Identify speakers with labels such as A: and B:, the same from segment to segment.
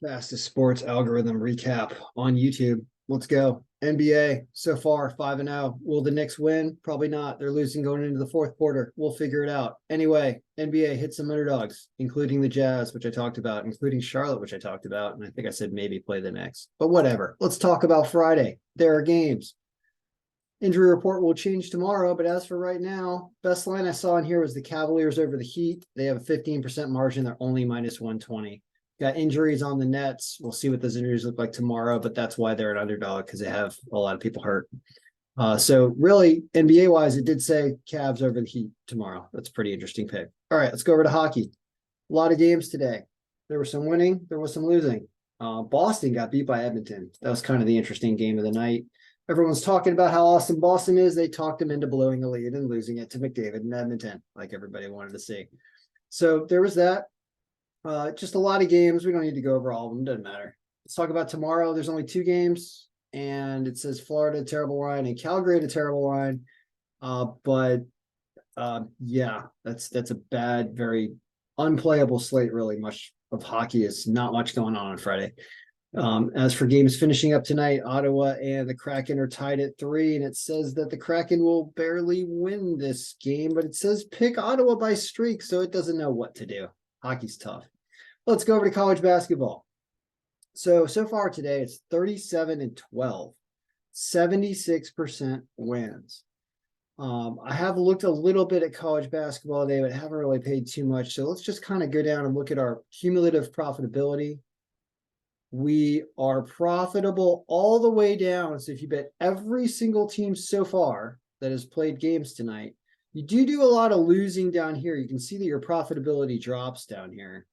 A: Fastest sports algorithm recap on YouTube. Let's go. NBA so far 5-0. Will the Knicks win? Probably not. They're losing going into the fourth quarter. We'll figure it out. Anyway, NBA hit some underdogs, including the Jazz, which I talked about, including Charlotte, which I talked about. And I think I said maybe play the Knicks, but whatever. Let's talk about Friday. There are games. Injury report will change tomorrow, but as for right now, best line I saw in here was the Cavaliers over the Heat. They have a 15% margin. They're only minus 120. Got injuries on the Nets. We'll see what those injuries look like tomorrow, but that's why they're an underdog, because they have a lot of people hurt. So really, NBA wise, it did say Cavs over the Heat tomorrow. That's a pretty interesting pick. All right, let's go over to hockey. A lot of games today. There was some winning. There was some losing. Boston got beat by Edmonton. That was kind of the interesting game of the night. Everyone's talking about how awesome Boston is. They talked them into blowing a lead and losing it to McDavid and Edmonton, like everybody wanted to see. So there was that. Just a lot of games. We don't need to go over all of them. Doesn't matter. Let's talk about tomorrow. There's only 2 games, and it says Florida terrible line and Calgary a terrible line. Yeah, that's a bad, very unplayable slate. Really, much of hockey is not much going on Friday. As for games finishing up tonight, Ottawa and the Kraken are tied at 3, and it says that the Kraken will barely win this game, but it says pick Ottawa by streak, so it doesn't know what to do. Hockey's tough. Let's go over to college basketball. So far today, it's 37-12, 76% wins. I have looked a little bit at college basketball today, but haven't really paid too much. So let's just kind of go down and look at our cumulative profitability. We are profitable all the way down. So if you bet every single team so far that has played games tonight, you do a lot of losing down here. You can see that your profitability drops down here.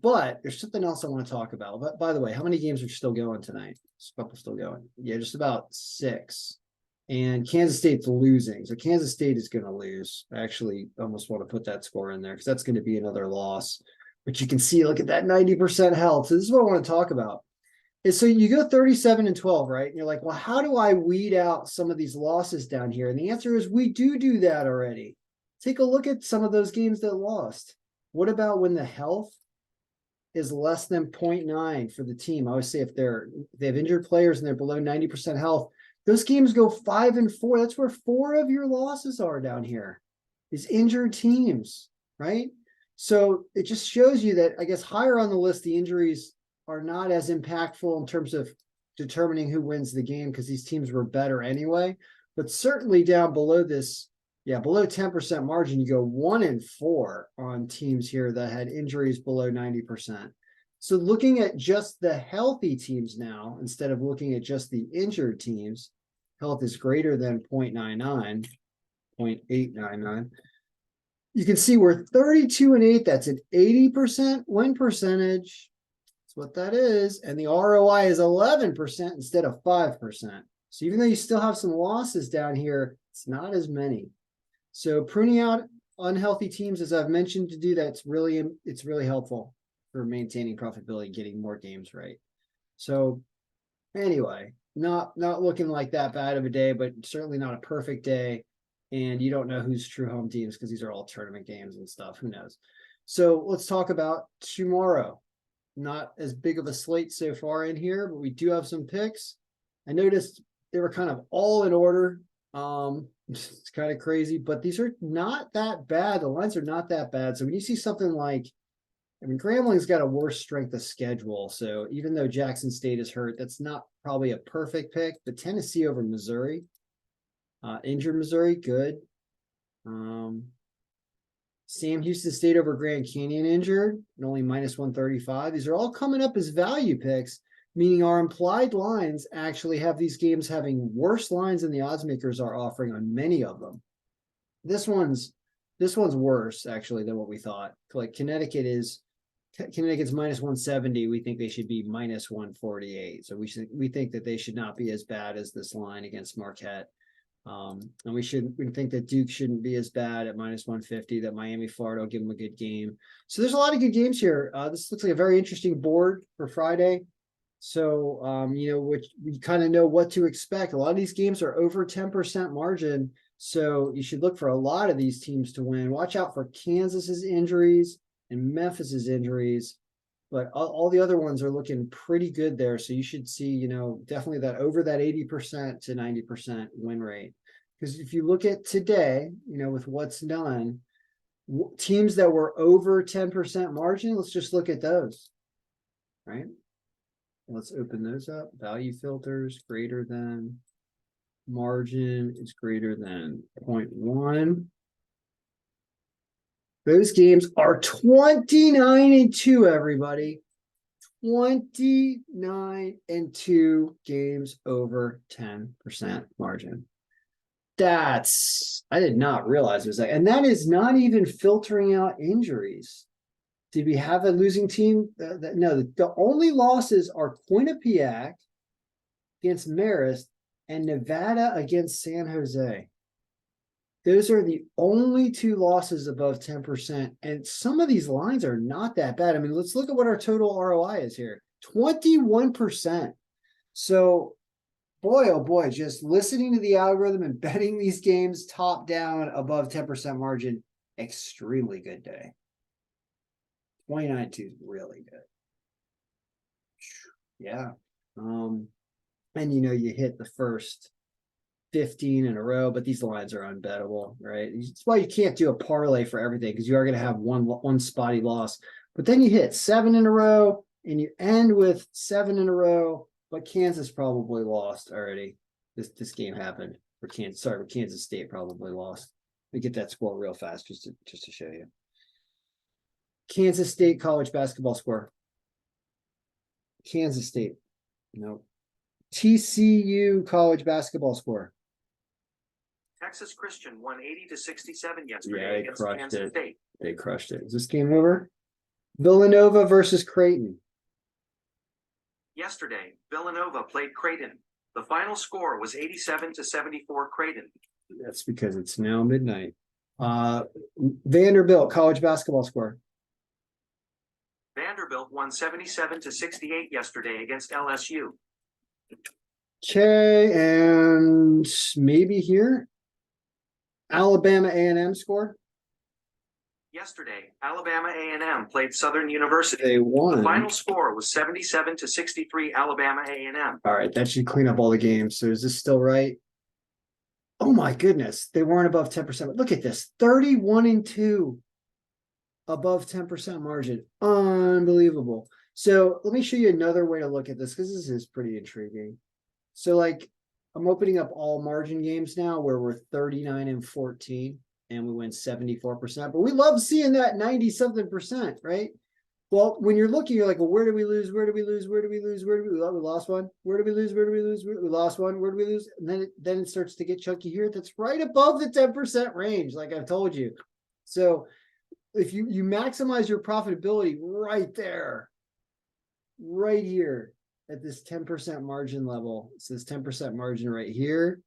A: But there's something else I want to talk about. But by the way, how many games are still going tonight? There's a couple still going. Yeah, just about 6. And Kansas State's losing. So Kansas State is going to lose. I actually almost want to put that score in there because that's going to be another loss. But you can see, look at that 90% health. So this is what I want to talk about. So you go 37-12, right? And you're like, well, how do I weed out some of these losses down here? And the answer is we do that already. Take a look at some of those games that lost. What about when the health is less than 0.9 for the team? I always say if they have injured players and they're below 90% health, those games go 5-4. That's where 4 of your losses are down here. These injured teams, right? So it just shows you that, I guess, higher on the list, the injuries are not as impactful in terms of determining who wins the game because these teams were better anyway. But certainly down below this, below 10% margin, you go 1-4 on teams here that had injuries below 90%. So looking at just the healthy teams now, instead of looking at just the injured teams, health is greater than 0.99, 0.899. You can see we're 32-8. That's an 80% win percentage. That's what that is. And the ROI is 11% instead of 5%. So even though you still have some losses down here, it's not as many. So pruning out unhealthy teams, as I've mentioned, to do that, it's really helpful for maintaining profitability, getting more games right. So anyway, not looking like that bad of a day, but certainly not a perfect day. And you don't know who's true home teams because these are all tournament games and stuff. Who knows? So let's talk about tomorrow. Not as big of a slate so far in here, but we do have some picks. I noticed they were kind of all in order. It's kind of crazy, but these are not that bad. The lines are not that bad. So when you see something like, Grambling's got a worse strength of schedule. So even though Jackson State is hurt, that's not probably a perfect pick. But Tennessee over Missouri. Injured Missouri, good. Sam Houston State over Grand Canyon injured, and only minus 135. These are all coming up as value picks, meaning our implied lines actually have these games having worse lines than the odds makers are offering on many of them. This one's worse actually than what we thought. Like Connecticut's minus 170. We think they should be minus 148. So we think that they should not be as bad as this line against Marquette. And we think that Duke shouldn't be as bad at minus 150, that Miami, Florida will give them a good game. So there's a lot of good games here. This looks like a very interesting board for Friday. So, which we kind of know what to expect. A lot of these games are over 10% margin. So you should look for a lot of these teams to win. Watch out for Kansas's injuries and Memphis's injuries. But all the other ones are looking pretty good there. So you should see, definitely that over that 80% to 90% win rate. Because if you look at today, with what's done, teams that were over 10% margin, let's just look at those, right? Let's open those up. Value filters greater than, margin is greater than 0.1. Those games are 29-2, everybody. 29-2 games over 10% margin. I did not realize it was that. And that is not even filtering out injuries. Did we have a losing team? No, the only losses are Quinnipiac against Marist and Nevada against San Jose. Those are the only two losses above 10%. And some of these lines are not that bad. I mean, let's look at what our total ROI is here. 21%. So, boy, oh boy, just listening to the algorithm and betting these games top down above 10% margin, extremely good day. 29-2 is really good. Yeah. And you hit the first 15 in a row, but these lines are unbettable, right? That's why you can't do a parlay for everything, because you are going to have one spotty loss. But then you hit 7 in a row and you end with 7 in a row, but Kansas probably lost already. This game happened for Kansas. Sorry, Kansas State probably lost. Let me get that score real fast just to show you. Kansas State college basketball score. Kansas State. Nope. TCU college basketball score.
B: Texas Christian won 80-67 yesterday against Kansas State.
A: They crushed it. Is this game over? Villanova versus Creighton.
B: Yesterday, Villanova played Creighton. The final score was 87-74 Creighton.
A: That's because it's now midnight. Vanderbilt college basketball score.
B: Vanderbilt won 77-68 yesterday against LSU.
A: Okay, and maybe here. Alabama A&M score.
B: Yesterday, Alabama A&M played Southern University.
A: They won.
B: The final score was 77-63 Alabama A&M.
A: All right, that should clean up all the games. So is this still right? Oh my goodness, they weren't above 10%. Look at this, 31-2 above 10% margin. Unbelievable. So let me show you another way to look at this, because this is pretty intriguing. So I'm opening up all margin games now where we're 39-14 and we win 74%, but we love seeing that 90-something%, right? Well, when you're looking, you're like, well, where do we lose? Where do we lose? Where do we lose? Where do we lose? We lost one. Where do we lose? Where do we lose? We lost one. Where do we lose? And then it starts to get chunky here. That's right above the 10% range, like I've told you. So if you maximize your profitability right there, right here at this 10% margin level, it says 10% margin right here,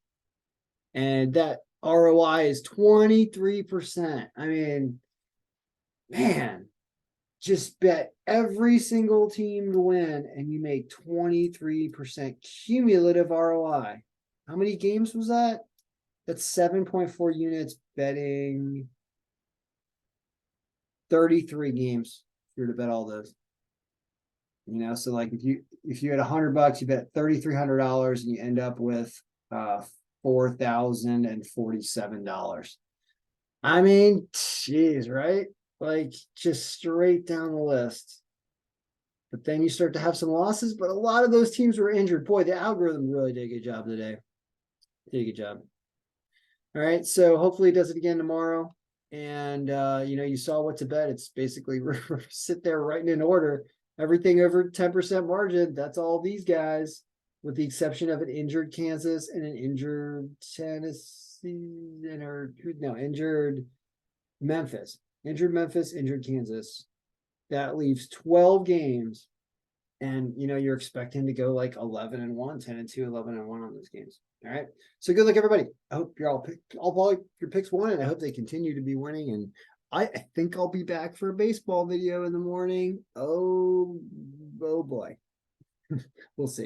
A: and that ROI is 23%. I mean, man, just bet every single team to win and you make 23% cumulative ROI. How many games was that? That's 7.4 units betting 33 games if you were to bet all those. So if you had $100, you bet $3,300 and you end up with $4,047. I mean, geez, right? Just straight down the list. But then you start to have some losses, but a lot of those teams were injured. Boy, the algorithm really did a good job today. Did a good job. All right, so hopefully it does it again tomorrow. And you saw what to bet. It's basically sit there writing in order. Everything over 10% margin, that's all these guys, with the exception of an injured Kansas and an injured Tennessee, injured Memphis. Injured Memphis, injured Kansas. That leaves 12 games. And, you're expecting to go 11-1, 10-2, 11-1 on those games. All right. So good luck, everybody. I hope you're all your picks won, and I hope they continue to be winning. And I think I'll be back for a baseball video in the morning. Oh boy. We'll see.